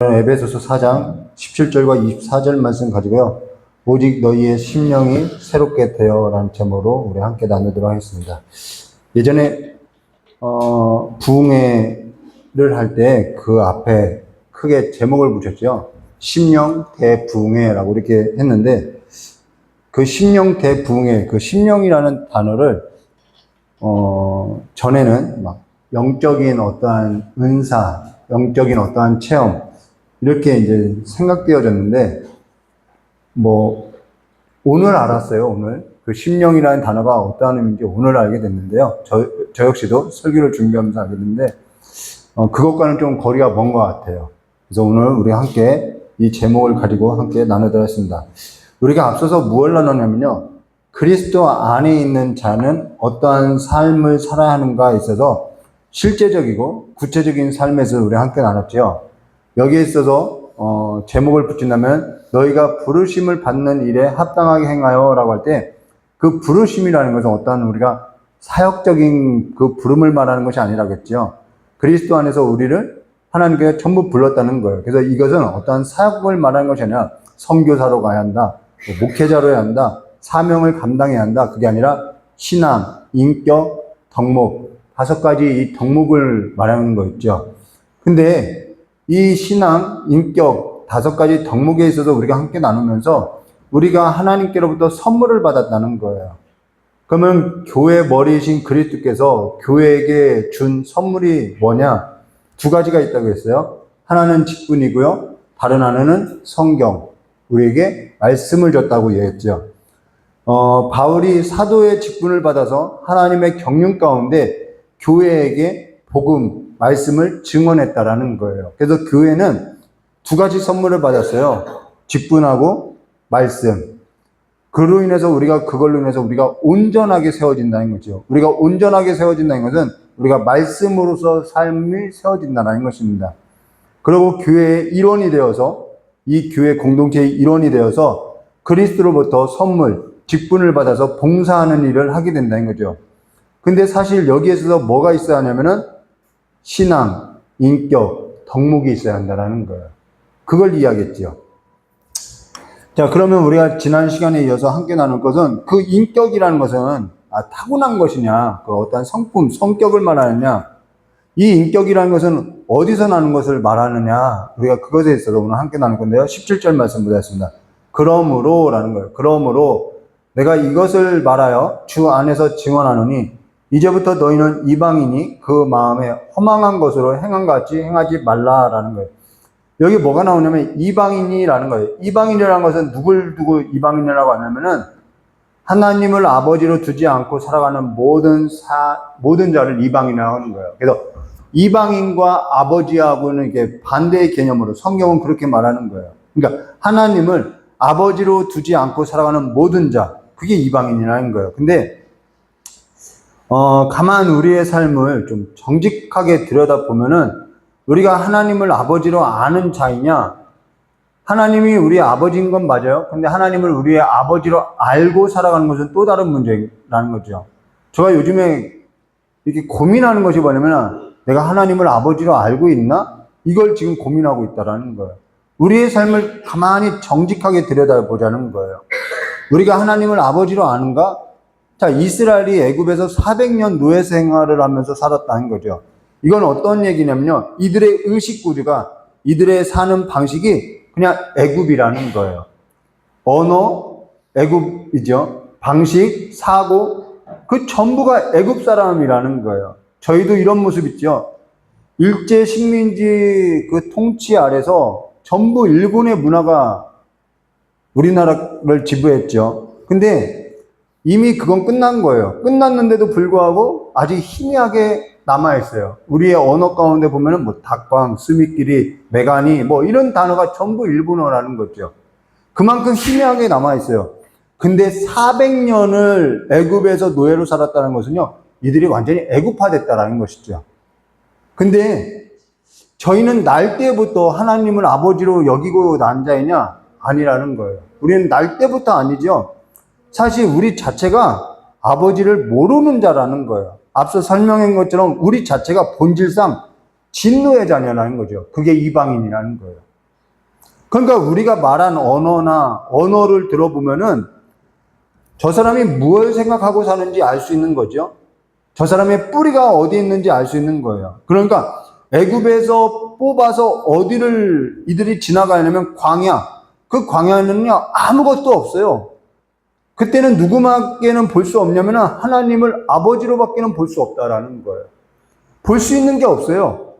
에베소서 4장 17절과 24절 말씀 가지고요. 오직 너희의 심령이 새롭게 되어라는 제목으로 우리 함께 나누도록 하겠습니다. 예전에 부흥회를 할 때 그 앞에 크게 제목을 붙였죠. 심령 대부흥회라고 이렇게 했는데, 그 심령 대부흥회, 그 심령이라는 단어를 전에는 막 영적인 어떠한 은사, 영적인 어떠한 체험 이렇게 이제 생각되어졌는데, 오늘 알았어요. 오늘 그 심령이라는 단어가 어떠한 의미인지 오늘 알게 됐는데요. 저 역시도 설교를 준비하면서 알게 됐는데, 그것과는 좀 거리가 먼 것 같아요. 그래서 오늘 우리 함께 이 제목을 가지고 함께 나누도록 하겠습니다. 우리가 앞서서 무엇을 나눴냐면요, 그리스도 안에 있는 자는 어떠한 삶을 살아야 하는가에 있어서 실제적이고 구체적인 삶에서 우리 함께 나눴죠. 여기에 있어서 제목을 붙인다면 너희가 부르심을 받는 일에 합당하게 행하여 라고 할 때, 그 부르심이라는 것은 어떠한 우리가 사역적인 그 부름을 말하는 것이 아니라겠죠. 그리스도 안에서 우리를 하나님께 전부 불렀다는 거예요. 그래서 이것은 어떠한 사역을 말하는 것이 아니라 선교사로 가야 한다, 목회자로 해야 한다, 사명을 감당해야 한다, 그게 아니라 신앙, 인격, 덕목, 5가지 이 덕목을 말하는 거 있죠. 근데 이 신앙, 인격, 5가지 덕목에 있어서 우리가 함께 나누면서 우리가 하나님께로부터 선물을 받았다는 거예요. 그러면 교회 머리이신 그리스도께서 교회에게 준 선물이 뭐냐? 2가지가 있다고 했어요. 하나는 직분이고요, 다른 하나는 성경, 우리에게 말씀을 줬다고 얘기했죠. 바울이 사도의 직분을 받아서 하나님의 경륜 가운데 교회에게 복음, 말씀을 증언했다라는 거예요. 그래서 교회는 2가지 선물을 받았어요. 직분하고 말씀. 그걸로 인해서 그걸로 인해서 우리가 온전하게 세워진다는 거죠. 우리가 온전하게 세워진다는 것은 우리가 말씀으로서 삶이 세워진다는 것입니다. 그리고 교회의 일원이 되어서, 이 교회 공동체의 일원이 되어서 그리스도로부터 선물, 직분을 받아서 봉사하는 일을 하게 된다는 거죠. 근데 사실 여기에 있어서 뭐가 있어야 하냐면은 신앙, 인격, 덕목이 있어야 한다는 거예요. 그걸 이야기했죠. 자, 그러면 우리가 지난 시간에 이어서 함께 나눌 것은, 그 인격이라는 것은 타고난 것이냐, 그 어떤 성품, 성격을 말하느냐, 이 인격이라는 것은 어디서 나는 것을 말하느냐, 우리가 그것에 있어서 오늘 함께 나눌 건데요. 17절 말씀 보겠습니다. 그러므로 라는 거예요. 그러므로 내가 이것을 말하여 주 안에서 증언하노니 이제부터 너희는 이방인이 그 마음에 허망한 것으로 행한 것 같이 행하지 말라라는 거예요. 여기 뭐가 나오냐면 이방인이라는 거예요. 이방인이라는 것은 누굴 두고 이방인이라고 하냐면은 하나님을 아버지로 두지 않고 살아가는 모든 자를 이방인이라고 하는 거예요. 그래서 이방인과 아버지하고는 이게 반대의 개념으로 성경은 그렇게 말하는 거예요. 그러니까 하나님을 아버지로 두지 않고 살아가는 모든 자, 그게 이방인이라는 거예요. 근데 가만 우리의 삶을 좀 정직하게 들여다보면은 우리가 하나님을 아버지로 아는 자이냐, 하나님이 우리의 아버지인 건 맞아요. 근데 하나님을 우리의 아버지로 알고 살아가는 것은 또 다른 문제라는 거죠. 제가 요즘에 이렇게 고민하는 것이 뭐냐면, 내가 하나님을 아버지로 알고 있나? 이걸 지금 고민하고 있다라는 거예요. 우리의 삶을 가만히 정직하게 들여다보자는 거예요. 우리가 하나님을 아버지로 아는가? 자, 이스라엘이 애굽에서 400년 노예 생활을 하면서 살았다는 거죠. 이건 어떤 얘기냐면요, 이들의 의식구조가, 이들의 사는 방식이 그냥 애굽이라는 거예요. 언어, 애굽이죠. 방식, 사고, 그 전부가 애굽 사람이라는 거예요. 저희도 이런 모습 있죠. 일제 식민지 그 통치 아래서 전부 일본의 문화가 우리나라를 지배했죠. 근데 이미 그건 끝난 거예요. 끝났는데도 불구하고 아직 희미하게 남아있어요. 우리의 언어 가운데 보면은 닭광, 스미끼리, 메가니, 이런 단어가 전부 일본어라는 거죠. 그만큼 희미하게 남아있어요. 근데 400년을 애굽에서 노예로 살았다는 것은요, 이들이 완전히 애굽화됐다라는 것이죠. 근데 저희는 날 때부터 하나님을 아버지로 여기고 난 자이냐? 아니라는 거예요. 우리는 날 때부터 아니죠. 사실 우리 자체가 아버지를 모르는 자라는 거예요. 앞서 설명한 것처럼 우리 자체가 본질상 진노의 자녀라는 거죠. 그게 이방인이라는 거예요. 그러니까 우리가 말한 언어를 들어보면은 저 사람이 무엇을 생각하고 사는지 알 수 있는 거죠. 저 사람의 뿌리가 어디 있는지 알 수 있는 거예요. 그러니까 애굽에서 뽑아서 어디를 이들이 지나가냐면 광야. 그 광야는요 아무것도 없어요. 그때는 누구밖에는 볼 수 없냐면 하나님을 아버지로밖에는 볼 수 없다라는 거예요. 볼 수 있는 게 없어요.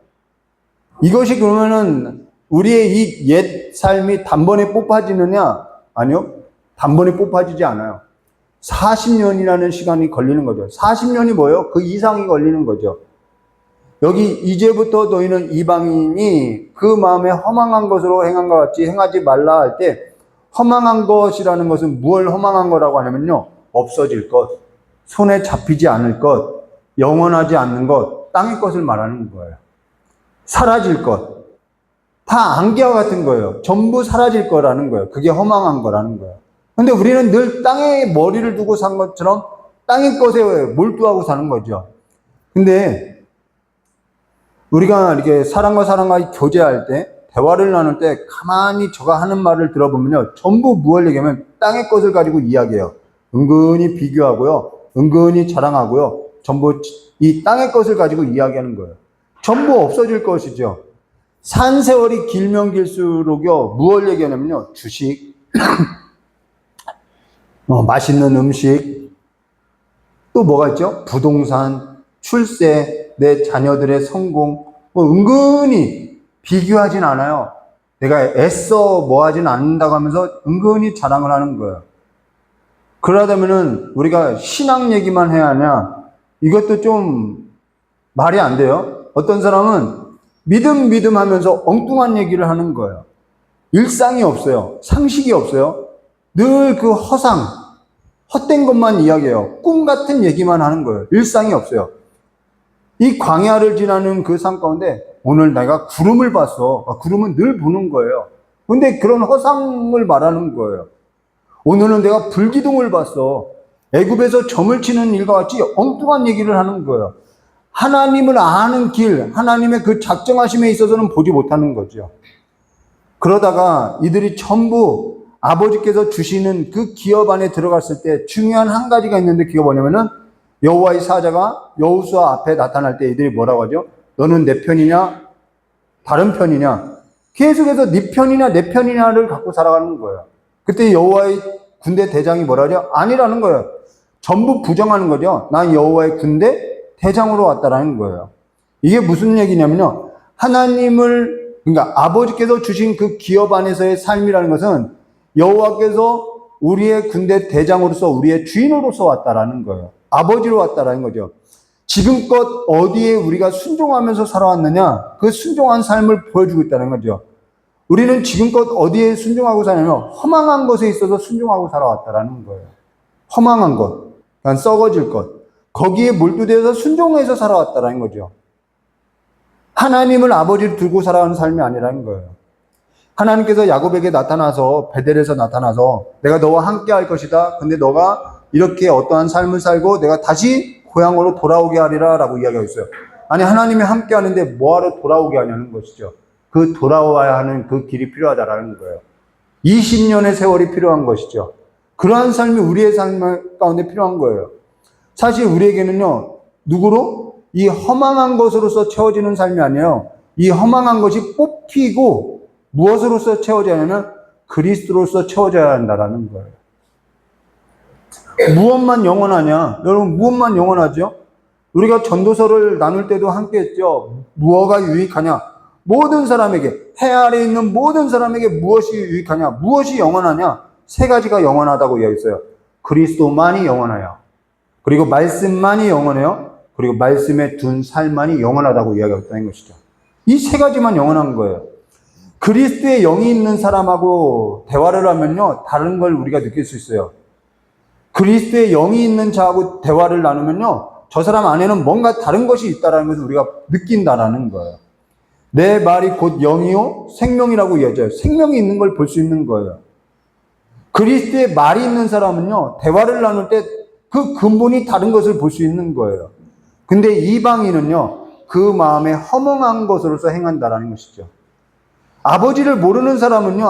이것이 그러면은 우리의 이 옛 삶이 단번에 뽑아지느냐? 아니요. 단번에 뽑아지지 않아요. 40년이라는 시간이 걸리는 거죠. 40년이 뭐예요? 그 이상이 걸리는 거죠. 여기 이제부터 너희는 이방인이 그 마음에 허망한 것으로 행한 것 같이 행하지 말라 할 때 허망한 것이라는 것은 무엇을 허망한 거라고 하냐면요. 없어질 것, 손에 잡히지 않을 것, 영원하지 않는 것, 땅의 것을 말하는 거예요. 사라질 것. 다 안개와 같은 거예요. 전부 사라질 거라는 거예요. 그게 허망한 거라는 거예요. 근데 우리는 늘 땅에 머리를 두고 산 것처럼 땅의 것에 몰두하고 사는 거죠. 근데 우리가 이렇게 사람과 사람과 교제할 때, 대화를 나눌 때 가만히 저가 하는 말을 들어보면요. 전부 무엇을 얘기하면 땅의 것을 가지고 이야기해요. 은근히 비교하고요. 은근히 자랑하고요. 전부 이 땅의 것을 가지고 이야기하는 거예요. 전부 없어질 것이죠. 산 세월이 길면 길수록요. 무엇을 얘기하냐면요. 주식, 맛있는 음식, 또 뭐가 있죠? 부동산, 출세, 내 자녀들의 성공, 은근히 비교하진 않아요. 내가 애써 뭐 하진 않는다고 하면서 은근히 자랑을 하는 거예요. 그러다면은 우리가 신앙 얘기만 해야 하냐? 이것도 좀 말이 안 돼요. 어떤 사람은 믿음 하면서 엉뚱한 얘기를 하는 거예요. 일상이 없어요. 상식이 없어요. 늘 그 헛된 것만 이야기해요. 꿈 같은 얘기만 하는 거예요. 일상이 없어요. 이 광야를 지나는 그 산 가운데 오늘 내가 구름을 봤어. 구름은 늘 보는 거예요. 근데 그런 허상을 말하는 거예요. 오늘은 내가 불기둥을 봤어. 애굽에서 점을 치는 일과 같이 엉뚱한 얘기를 하는 거예요. 하나님을 아는 길, 하나님의 그 작정하심에 있어서는 보지 못하는 거죠. 그러다가 이들이 전부 아버지께서 주시는 그 기업 안에 들어갔을 때 중요한 한 가지가 있는데 그게 뭐냐면은 여호와의 사자가 여호수아 앞에 나타날 때 이들이 뭐라고 하죠? 너는 내 편이냐? 다른 편이냐? 계속해서 네 편이냐 내 편이냐를 갖고 살아가는 거예요. 그때 여호와의 군대 대장이 뭐라 하죠? 아니라는 거예요. 전부 부정하는 거죠. 난 여호와의 군대 대장으로 왔다라는 거예요. 이게 무슨 얘기냐면요. 그러니까 아버지께서 주신 그 기업 안에서의 삶이라는 것은 여호와께서 우리의 군대 대장으로서 우리의 주인으로서 왔다라는 거예요. 아버지로 왔다라는 거죠. 지금껏 어디에 우리가 순종하면서 살아왔느냐? 그 순종한 삶을 보여주고 있다는 거죠. 우리는 지금껏 어디에 순종하고 사냐면 허망한 것에 있어서 순종하고 살아왔다라는 거예요. 허망한 것, 그러니까 썩어질 것, 거기에 몰두되어서 순종해서 살아왔다라는 거죠. 하나님을 아버지로 두고 살아가는 삶이 아니라는 거예요. 하나님께서 야곱에게 나타나서 베델에서 나타나서 내가 너와 함께 할 것이다. 근데 너가 이렇게 어떠한 삶을 살고 내가 다시 고향으로 돌아오게 하리라 라고 이야기하고 있어요. 아니 하나님이 함께 하는데 뭐하러 돌아오게 하냐는 것이죠. 그 돌아와야 하는 그 길이 필요하다라는 거예요. 20년의 세월이 필요한 것이죠. 그러한 삶이 우리의 삶 가운데 필요한 거예요. 사실 우리에게는요. 누구로? 이 허망한 것으로서 채워지는 삶이 아니에요. 이 허망한 것이 뽑히고 무엇으로서 채워져야 하냐면 그리스도로서 채워져야 한다라는 거예요. 무엇만 영원하냐? 여러분 무엇만 영원하죠? 우리가 전도서를 나눌 때도 함께 했죠. 무엇가 유익하냐? 모든 사람에게, 해 아래에 있는 모든 사람에게 무엇이 유익하냐? 무엇이 영원하냐? 세 가지가 영원하다고 이야기했어요. 그리스도만이 영원하여, 그리고 말씀만이 영원해요. 그리고 말씀에 둔 삶만이 영원하다고 이야기했다는 것이죠. 이 세 가지만 영원한 거예요. 그리스도의 영이 있는 사람하고 대화를 하면요, 다른 걸 우리가 느낄 수 있어요. 그리스도의 영이 있는 자하고 대화를 나누면요, 저 사람 안에는 뭔가 다른 것이 있다는 것을 우리가 느낀다라는 거예요. 내 말이 곧 영이요 생명이라고 이야기해요. 생명이 있는 걸 볼 수 있는 거예요. 그리스도의 말이 있는 사람은요, 대화를 나눌 때 그 근본이 다른 것을 볼 수 있는 거예요. 근데 이방인은요, 그 마음에 허망한 것으로서 행한다라는 것이죠. 아버지를 모르는 사람은요,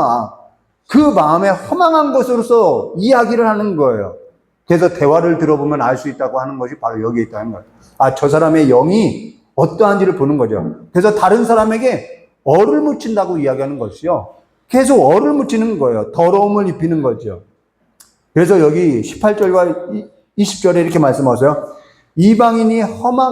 그 마음에 허망한 것으로서 이야기를 하는 거예요. 그래서 대화를 들어보면 알 수 있다고 하는 것이 바로 여기에 있다는 거예요. 저 사람의 영이 어떠한지를 보는 거죠. 그래서 다른 사람에게 얼을 묻힌다고 이야기하는 것이요. 계속 얼을 묻히는 거예요. 더러움을 입히는 거죠. 그래서 여기 18절과 20절에 이렇게 말씀하세요. 이방인이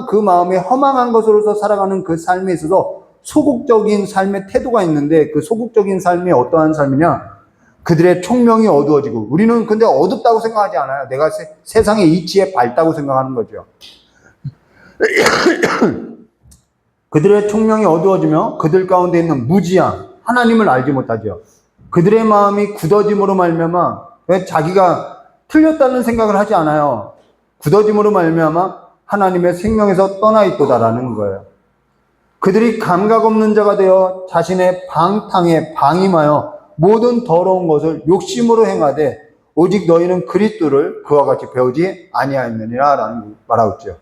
그 마음에 허망한 것으로서 살아가는 그 삶에 있어서 소극적인 삶의 태도가 있는데, 그 소극적인 삶이 어떠한 삶이냐? 그들의 총명이 어두워지고, 우리는 근데 어둡다고 생각하지 않아요. 내가 세상의 이치에 밝다고 생각하는 거죠. 그들의 총명이 어두워지며 그들 가운데 있는 무지함, 하나님을 알지 못하죠. 그들의 마음이 굳어짐으로 말미암아, 자기가 틀렸다는 생각을 하지 않아요. 굳어짐으로 말미암아 하나님의 생명에서 떠나 있도다라는 거예요. 그들이 감각 없는 자가 되어 자신의 방탕에 방임하여 모든 더러운 것을 욕심으로 행하되 오직 너희는 그리스도를 그와 같이 배우지 아니하였느니라 라는 말하고 있죠.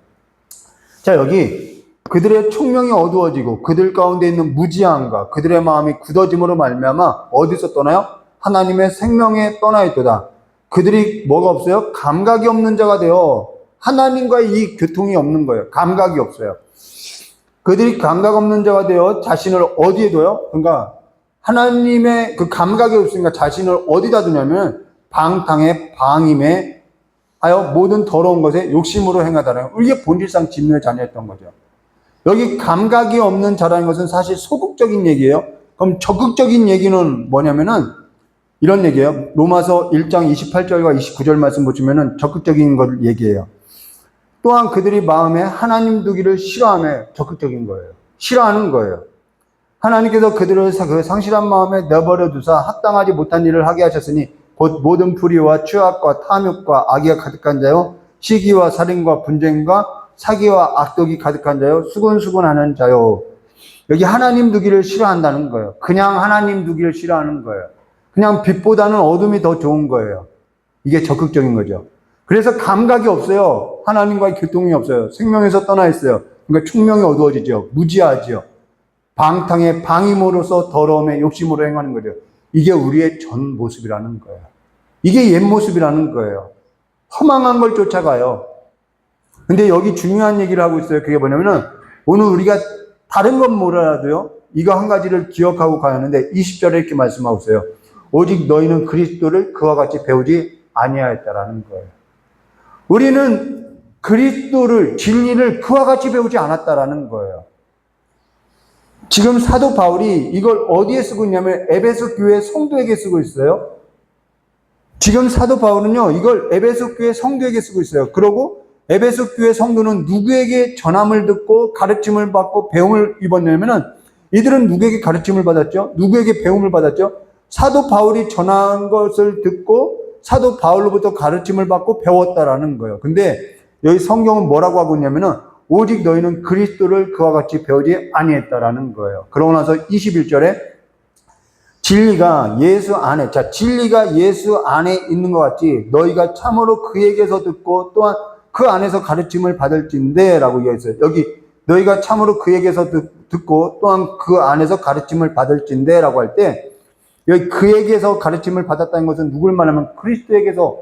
자, 여기 그들의 총명이 어두워지고 그들 가운데 있는 무지함과 그들의 마음이 굳어짐으로 말미암아 어디서 떠나요? 하나님의 생명에 떠나 있도다. 그들이 뭐가 없어요? 감각이 없는 자가 되어 하나님과의 이 교통이 없는 거예요. 감각이 없어요. 그들이 감각 없는 자가 되어 자신을 어디에 둬요? 그러니까 하나님의 그 감각이 없으니까 자신을 어디다 두냐면 방탕에 방임에 하여 모든 더러운 것에 욕심으로 행하다라는, 이게 본질상 진노의 자녀였던 거죠. 여기 감각이 없는 자라는 것은 사실 소극적인 얘기예요. 그럼 적극적인 얘기는 뭐냐면은 이런 얘기예요. 로마서 1장 28절과 29절 말씀 보시면은 적극적인 걸 얘기해요. 또한 그들이 마음에 하나님 두기를 싫어하며, 적극적인 거예요. 싫어하는 거예요. 하나님께서 그들을 그 상실한 마음에 내버려 두사 합당하지 못한 일을 하게 하셨으니 곧 모든 불의와 추악과 탐욕과 악의가 가득한 자요, 시기와 살인과 분쟁과 사기와 악독이 가득한 자요, 수군수군하는 자요. 여기 하나님 두기를 싫어한다는 거예요. 그냥 하나님 두기를 싫어하는 거예요. 그냥 빛보다는 어둠이 더 좋은 거예요. 이게 적극적인 거죠. 그래서 감각이 없어요. 하나님과의 교통이 없어요. 생명에서 떠나 있어요. 그러니까 총명이 어두워지죠. 무지하죠. 방탕의 방임으로서 더러움의 욕심으로 행하는 거죠. 이게 우리의 전 모습이라는 거예요. 이게 옛 모습이라는 거예요. 허망한 걸 쫓아가요. 근데 여기 중요한 얘기를 하고 있어요. 그게 뭐냐면은 오늘 우리가 다른 건 몰라도요, 이거 한 가지를 기억하고 가야 하는데 20절에 이렇게 말씀하고 있어요. 오직 너희는 그리스도를 그와 같이 배우지 아니하였다라는 거예요. 우리는 그리스도를, 진리를 그와 같이 배우지 않았다라는 거예요. 지금 사도 바울이 이걸 어디에 쓰고 있냐면 에베소 교회 성도에게 쓰고 있어요. 지금 사도 바울은요, 이걸 에베소 교회 성도에게 쓰고 있어요. 그러고 에베소 교회 성도는 누구에게 전함을 듣고 가르침을 받고 배움을 입었냐면은, 이들은 누구에게 가르침을 받았죠? 누구에게 배움을 받았죠? 사도 바울이 전한 것을 듣고 사도 바울로부터 가르침을 받고 배웠다라는 거예요. 근데 여기 성경은 뭐라고 하고 있냐면은 오직 너희는 그리스도를 그와 같이 배우지 아니했다라는 거예요. 그러고 나서 21절에 진리가 예수 안에, 자, 진리가 예수 안에 있는 것 같이 너희가 참으로 그에게서 듣고 또한 그 안에서 가르침을 받을진대 라고 이야기했어요. 여기 너희가 참으로 그에게서 듣고 또한 그 안에서 가르침을 받을진대 라고 할 때, 여기 그에게서 가르침을 받았다는 것은 누굴 말하면 그리스도에게서,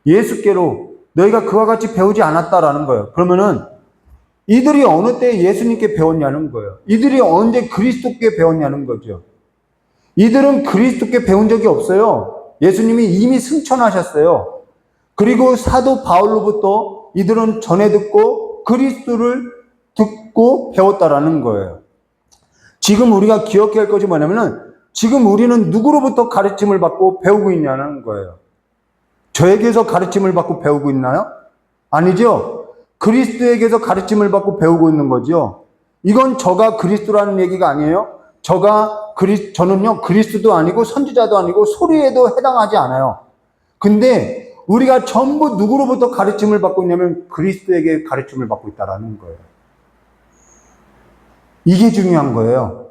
예수께로 너희가 그와 같이 배우지 않았다라는 거예요. 그러면은 이들이 어느 때 예수님께 배웠냐는 거예요. 이들이 언제 그리스도께 배웠냐는 거죠. 이들은 그리스도께 배운 적이 없어요. 예수님이 이미 승천하셨어요. 그리고 사도 바울로부터 이들은 전해 듣고 그리스도를 듣고 배웠다라는 거예요. 지금 우리가 기억해야 할 것이 뭐냐면은 지금 우리는 누구로부터 가르침을 받고 배우고 있냐는 거예요. 저에게서 가르침을 받고 배우고 있나요? 아니죠. 그리스도에게서 가르침을 받고 배우고 있는 거죠. 이건 저가 그리스도라는 얘기가 아니에요. 저는요, 그리스도도 아니고 선지자도 아니고 소리에도 해당하지 않아요. 근데 우리가 전부 누구로부터 가르침을 받고 있냐면 그리스도에게 가르침을 받고 있다라는 거예요. 이게 중요한 거예요.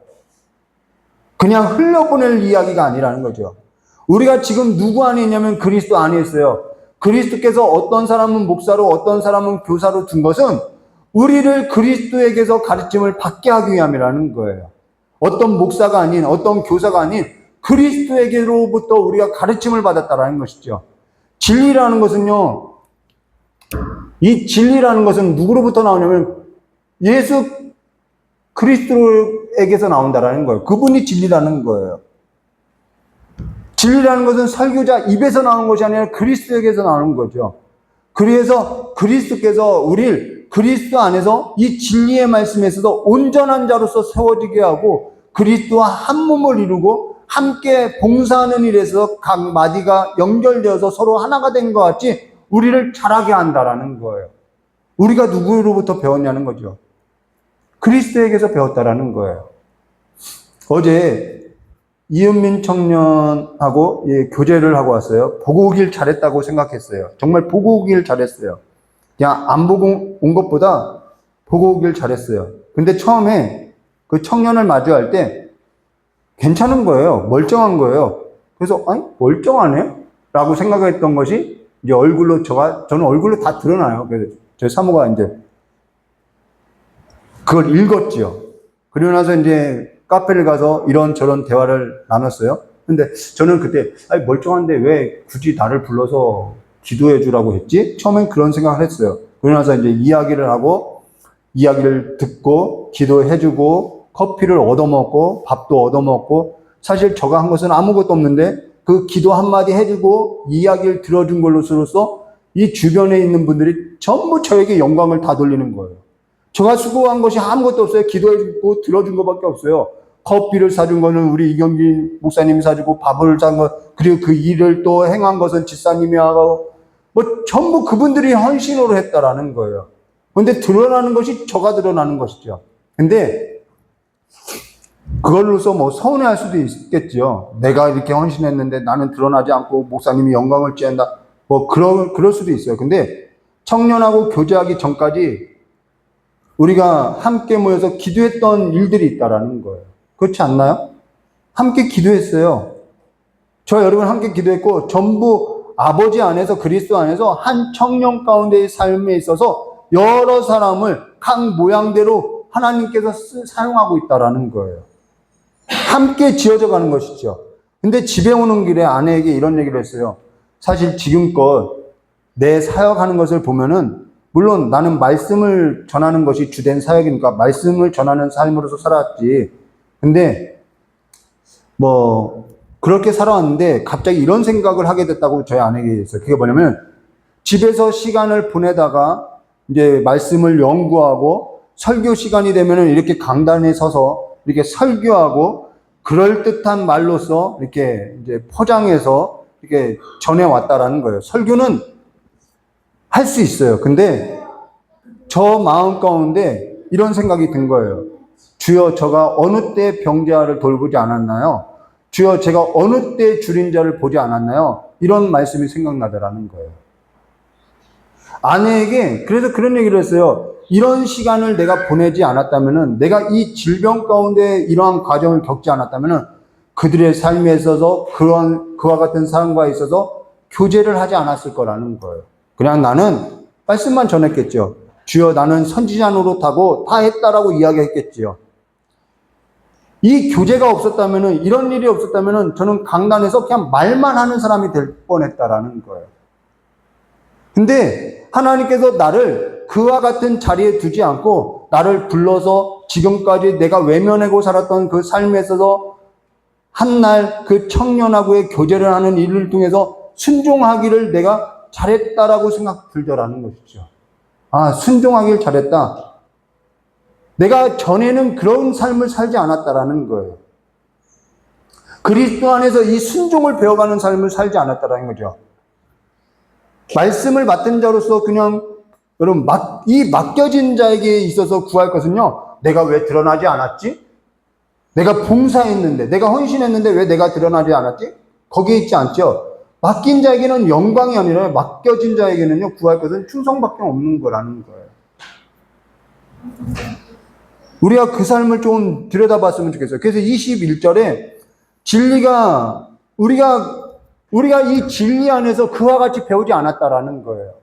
그냥 흘려보낼 이야기가 아니라는 거죠. 우리가 지금 누구 안에 있냐면 그리스도 안에 있어요. 그리스도께서 어떤 사람은 목사로 어떤 사람은 교사로 둔 것은 우리를 그리스도에게서 가르침을 받게 하기 위함이라는 거예요. 어떤 목사가 아닌, 어떤 교사가 아닌 그리스도에게로부터 우리가 가르침을 받았다라는 것이죠. 진리라는 것은요, 이 진리라는 것은 누구로부터 나오냐면 예수 그리스도에게서 나온다라는 거예요. 그분이 진리라는 거예요. 진리라는 것은 설교자 입에서 나오는 것이 아니라 그리스도에게서 나오는 거죠. 그래서 그리스도께서 우리를 그리스도 안에서 이 진리의 말씀에서도 온전한 자로서 세워지게 하고 그리스도와 한 몸을 이루고 함께 봉사하는 일에서 각 마디가 연결되어서 서로 하나가 된 것 같이 우리를 자라게 한다라는 거예요. 우리가 누구로부터 배웠냐는 거죠. 그리스도에게서 배웠다라는 거예요. 어제 이은민 청년하고 교제를 하고 왔어요. 보고 오길 잘했다고 생각했어요. 정말 보고 오길 잘했어요. 그냥 안 보고 온 것보다 보고 오길 잘했어요. 근데 처음에 그 청년을 마주할 때 괜찮은 거예요. 멀쩡한 거예요. 그래서 아니 멀쩡하네? 라고 생각했던 것이 이제 얼굴로 저는 얼굴로 다 드러나요. 그래서 제 사모가 이제 그걸 읽었지요. 그리고 나서 이제 카페를 가서 이런저런 대화를 나눴어요. 근데 저는 그때 아니 멀쩡한데 왜 굳이 나를 불러서 기도해 주라고 했지? 처음엔 그런 생각을 했어요. 그러고 나서 이제 이야기를 하고 이야기를 듣고 기도해 주고 커피를 얻어먹고 밥도 얻어먹고 사실 저가 한 것은 아무것도 없는데 그 기도 한마디 해주고 이야기를 들어준 걸로써 이 주변에 있는 분들이 전부 저에게 영광을 다 돌리는 거예요. 제가 수고한 것이 아무것도 없어요. 기도해주고 들어준 것밖에 없어요. 커피를 사준 거는 우리 이경진 목사님이 사주고 밥을 산 거, 그리고 그 일을 또 행한 것은 집사님이 하고, 전부 그분들이 헌신으로 했다라는 거예요. 근데 드러나는 것이 저가 드러나는 것이죠. 근데 그걸로서 서운해할 수도 있겠죠. 내가 이렇게 헌신했는데 나는 드러나지 않고 목사님이 영광을 취한다. 그럴 수도 있어요. 근데 청년하고 교제하기 전까지 우리가 함께 모여서 기도했던 일들이 있다라는 거예요. 그렇지 않나요? 함께 기도했어요. 저 여러분 함께 기도했고 전부 아버지 안에서 그리스도 안에서 한 청년 가운데의 삶에 있어서 여러 사람을 각 모양대로 하나님께서 사용하고 있다라는 거예요. 함께 지어져 가는 것이죠. 근데 집에 오는 길에 아내에게 이런 얘기를 했어요. 사실 지금껏 내 사역하는 것을 보면은 물론 나는 말씀을 전하는 것이 주된 사역이니까 말씀을 전하는 삶으로서 살았지. 근데 그렇게 살아왔는데 갑자기 이런 생각을 하게 됐다고 저희 아내에게 했어요. 그게 뭐냐면 집에서 시간을 보내다가 이제 말씀을 연구하고 설교 시간이 되면은 이렇게 강단에 서서 이렇게 설교하고 그럴듯한 말로써 이렇게 이제 포장해서 이렇게 전해왔다라는 거예요. 설교는 할 수 있어요. 근데 저 마음 가운데 이런 생각이 든 거예요. 주여, 저가 어느 때 병자를 돌보지 않았나요? 주여, 제가 어느 때 줄인 자를 보지 않았나요? 이런 말씀이 생각나더라는 거예요. 아내에게 그래서 그런 얘기를 했어요. 이런 시간을 내가 보내지 않았다면은, 내가 이 질병 가운데 이러한 과정을 겪지 않았다면은 그들의 삶에 있어서 그와 같은 사람과 있어서 교제를 하지 않았을 거라는 거예요. 그냥 나는 말씀만 전했겠죠. 주여, 나는 선지자 노릇하고 다 했다라고 이야기했겠지요. 이 교제가 없었다면은, 이런 일이 없었다면은 저는 강단에서 그냥 말만 하는 사람이 될 뻔했다라는 거예요. 근데 하나님께서 나를 그와 같은 자리에 두지 않고 나를 불러서 지금까지 내가 외면하고 살았던 그 삶에 있어서 한날 그 청년하고의 교제를 하는 일을 통해서 순종하기를 내가 잘했다라고 생각 들더라는 것이죠. 아, 순종하길 잘했다. 내가 전에는 그런 삶을 살지 않았다라는 거예요. 그리스도 안에서 이 순종을 배워가는 삶을 살지 않았다라는 거죠. 말씀을 맡은 자로서 그냥 여러분 이 맡겨진 자에게 있어서 구할 것은요. 내가 왜 드러나지 않았지? 내가 봉사했는데, 내가 헌신했는데 왜 내가 드러나지 않았지? 거기에 있지 않죠. 맡긴 자에게는 영광이 아니라 맡겨진 자에게는요, 구할 것은 충성밖에 없는 거라는 거예요. 우리가 그 삶을 좀 들여다봤으면 좋겠어요. 그래서 21절에 우리가 이 진리 안에서 그와 같이 배우지 않았다라는 거예요.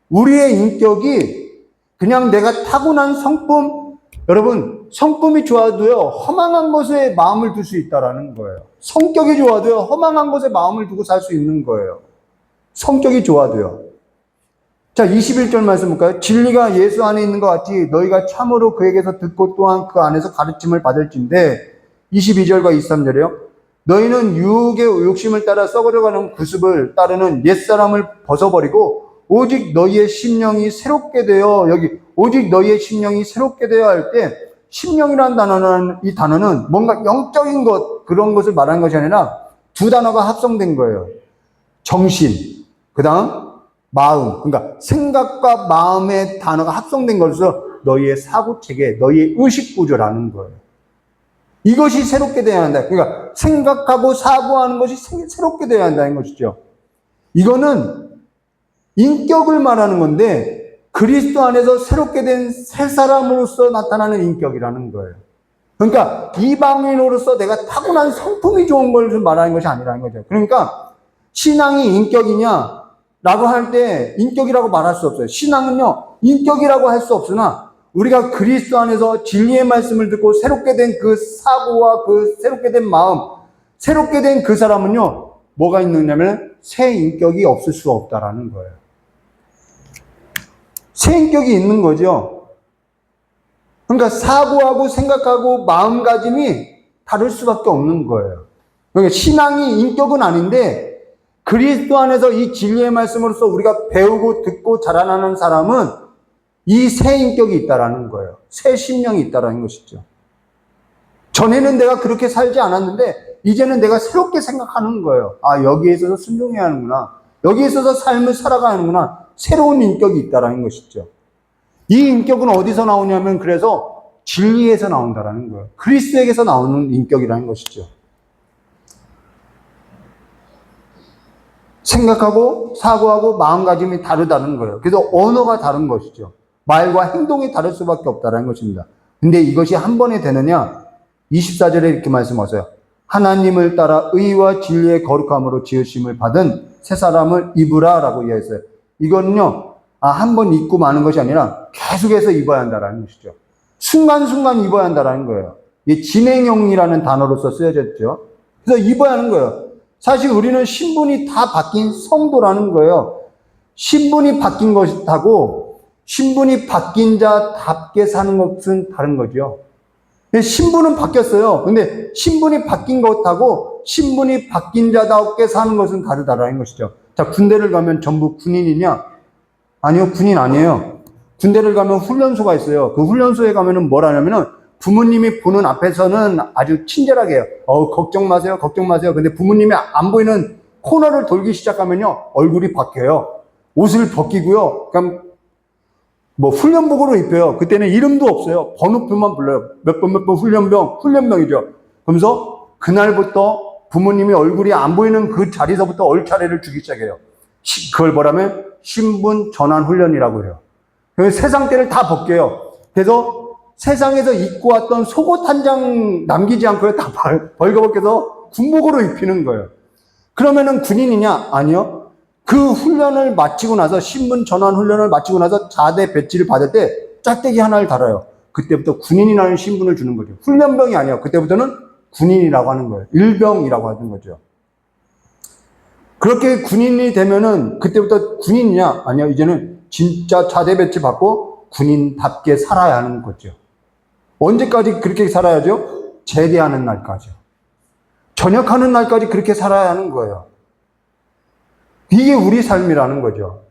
우리의 인격이 그냥 내가 타고난 성품, 여러분, 성품이 좋아도요, 허망한 것에 마음을 둘 수 있다라는 거예요. 성격이 좋아도요, 허망한 것에 마음을 두고 살 수 있는 거예요. 성격이 좋아도요. 자, 21절 말씀 볼까요? 진리가 예수 안에 있는 것 같이 너희가 참으로 그에게서 듣고 또한 그 안에서 가르침을 받을진대. 22절과 23절이요. 너희는 유혹의 욕심을 따라 썩어져가는 구습을 따르는 옛사람을 벗어버리고 오직 너희의 심령이 새롭게 되어, 여기 오직 너희의 심령이 새롭게 되어 할 때, 심령이라는 단어는, 이 단어는 뭔가 영적인 것, 그런 것을 말하는 것이 아니라 두 단어가 합성된 거예요. 정신, 그 다음 마음, 그러니까 생각과 마음의 단어가 합성된 것으로 너희의 사고체계, 너희의 의식구조라는 거예요. 이것이 새롭게 되어야 한다. 그러니까 생각하고 사고하는 것이 새롭게 되어야 한다는 것이죠. 이거는 인격을 말하는 건데 그리스도 안에서 새롭게 된 새 사람으로서 나타나는 인격이라는 거예요. 그러니까 이방인으로서 내가 타고난 성품이 좋은 것을 말하는 것이 아니라는 거죠. 그러니까 신앙이 인격이냐 라고 할 때 인격이라고 말할 수 없어요. 신앙은요, 인격이라고 할 수 없으나 우리가 그리스도 안에서 진리의 말씀을 듣고 새롭게 된 그 사고와 그 새롭게 된 마음, 새롭게 된 그 사람은요, 뭐가 있느냐면 새 인격이 없을 수 없다라는 거예요. 새 인격이 있는 거죠. 그러니까 사고하고 생각하고 마음가짐이 다를 수밖에 없는 거예요. 그러니까 신앙이 인격은 아닌데 그리스도 안에서 이 진리의 말씀으로서 우리가 배우고 듣고 자라나는 사람은 이 새 인격이 있다라는 거예요. 새 심령이 있다라는 것이죠. 전에는 내가 그렇게 살지 않았는데 이제는 내가 새롭게 생각하는 거예요. 아, 여기에 있어서 순종해야 하는구나. 여기에 있어서 삶을 살아가야 하는구나. 새로운 인격이 있다라는 것이죠. 이 인격은 어디서 나오냐면 그래서 진리에서 나온다라는 거예요. 그리스도에게서 나오는 인격이라는 것이죠. 생각하고 사고하고 마음가짐이 다르다는 거예요. 그래서 언어가 다른 것이죠. 말과 행동이 다를 수밖에 없다는 것입니다. 근데 이것이 한 번에 되느냐? 24절에 이렇게 말씀하세요. 하나님을 따라 의와 진리의 거룩함으로 지으심을 받은 새 사람을 입으라 라고 이야기했어요. 이거는요, 한 번 입고 마는 것이 아니라 계속해서 입어야 한다는 것이죠. 순간순간 입어야 한다는 거예요. 이 진행형이라는 단어로서 쓰여졌죠. 그래서 입어야 하는 거예요. 사실 우리는 신분이 다 바뀐 성도라는 거예요. 신분이 바뀐 것하고 신분이 바뀐 자답게 사는 것은 다른 거죠. 신분은 바뀌었어요. 근데 신분이 바뀐 것하고 신분이 바뀐 자답게 사는 것은 다르다라는 것이죠. 자, 군대를 가면 전부 군인이냐? 아니요, 군인 아니에요. 군대를 가면 훈련소가 있어요. 그 훈련소에 가면은 뭘 하냐면은 부모님이 보는 앞에서는 아주 친절하게 해요. 걱정 마세요, 걱정 마세요. 근데 부모님이 안 보이는 코너를 돌기 시작하면요, 얼굴이 바뀌어요. 옷을 벗기고요. 그럼 뭐 훈련복으로 입혀요. 그때는 이름도 없어요. 번호표만 불러요. 몇 번 훈련병이죠. 그러면서 그날부터 부모님이 얼굴이 안 보이는 그 자리서부터 얼차례를 주기 시작해요. 그걸 뭐라면 신분 전환 훈련이라고 해요. 세상 때를 다 벗겨요. 그래서 세상에서 입고 왔던 속옷 한 장 남기지 않고 다 벌거벗겨서 군복으로 입히는 거예요. 그러면은 군인이냐? 아니요. 그 훈련을 마치고 나서 신분 전환 훈련을 마치고 나서 자대 배지를 받을 때 짝대기 하나를 달아요. 그때부터 군인이라는 신분을 주는 거죠. 훈련병이 아니에요. 그때부터는 군인이라고 하는 거예요. 일병이라고 하는 거죠. 그렇게 군인이 되면은 그때부터 군인이냐? 아니요. 이제는 진짜 자대 배지 받고 군인답게 살아야 하는 거죠. 언제까지 그렇게 살아야죠? 제대하는 날까지요. 전역하는 날까지 그렇게 살아야 하는 거예요. 이게 우리 삶이라는 거죠.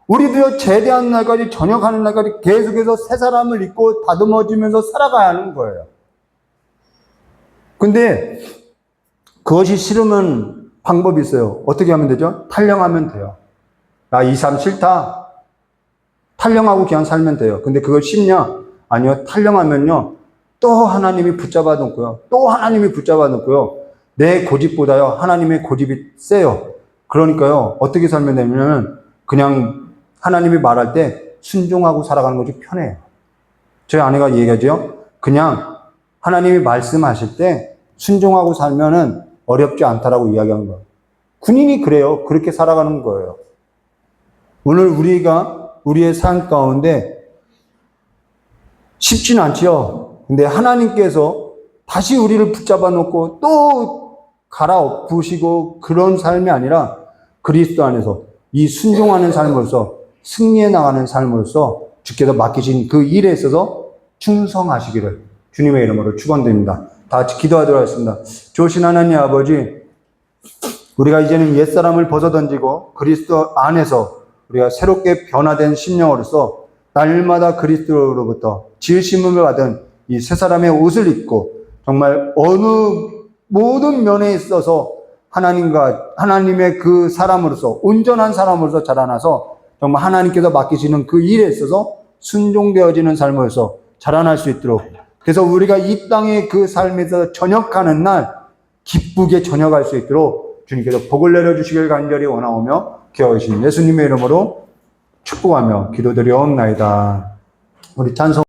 우리도요, 제대하는 날까지, 전역하는 날까지 계속해서 새 사람을 입고 다듬어지면서 살아가야 하는 거예요. 근데 그것이 싫으면 방법이 있어요. 어떻게 하면 되죠? 탈령하면 돼요. 이 삶 싫다. 탈령하고 그냥 살면 돼요. 근데 그거 쉽냐? 아니요. 탈령하면요, 또 하나님이 붙잡아 놓고요. 또 하나님이 붙잡아 놓고요. 내 고집보다요, 하나님의 고집이 세요. 그러니까요, 어떻게 살면 되냐면, 그냥 하나님이 말할 때 순종하고 살아가는 것이 편해요. 저희 아내가 얘기하죠. 그냥 하나님이 말씀하실 때 순종하고 살면은 어렵지 않다라고 이야기하는 거예요. 군인이 그래요. 그렇게 살아가는 거예요. 오늘 우리가 우리의 삶 가운데 쉽지는 않지요. 근데 하나님께서 다시 우리를 붙잡아 놓고 또 갈아엎으시고 그런 삶이 아니라 그리스도 안에서 이 순종하는 삶으로서 승리해 나가는 삶으로서 주께서 맡기신 그 일에 있어서 충성하시기를 주님의 이름으로 축원드립니다. 다 같이 기도하도록 하겠습니다. 좋으신 하나님 아버지, 우리가 이제는 옛사람을 벗어던지고 그리스도 안에서 우리가 새롭게 변화된 심령으로서 날마다 그리스도로부터 지으심을 받은 이 새 사람의 옷을 입고 정말 어느 모든 면에 있어서 하나님의 그 사람으로서 온전한 사람으로서 자라나서 정말 하나님께서 맡기시는 그 일에 있어서 순종되어지는 삶으로서 자라날 수 있도록, 그래서 우리가 이 땅의 그 삶에서 전역하는 날 기쁘게 전역할 수 있도록 주님께서 복을 내려주시길 간절히 원하오며 기도하신 예수님의 이름으로 축복하며 기도드리옵나이다. 우리 찬송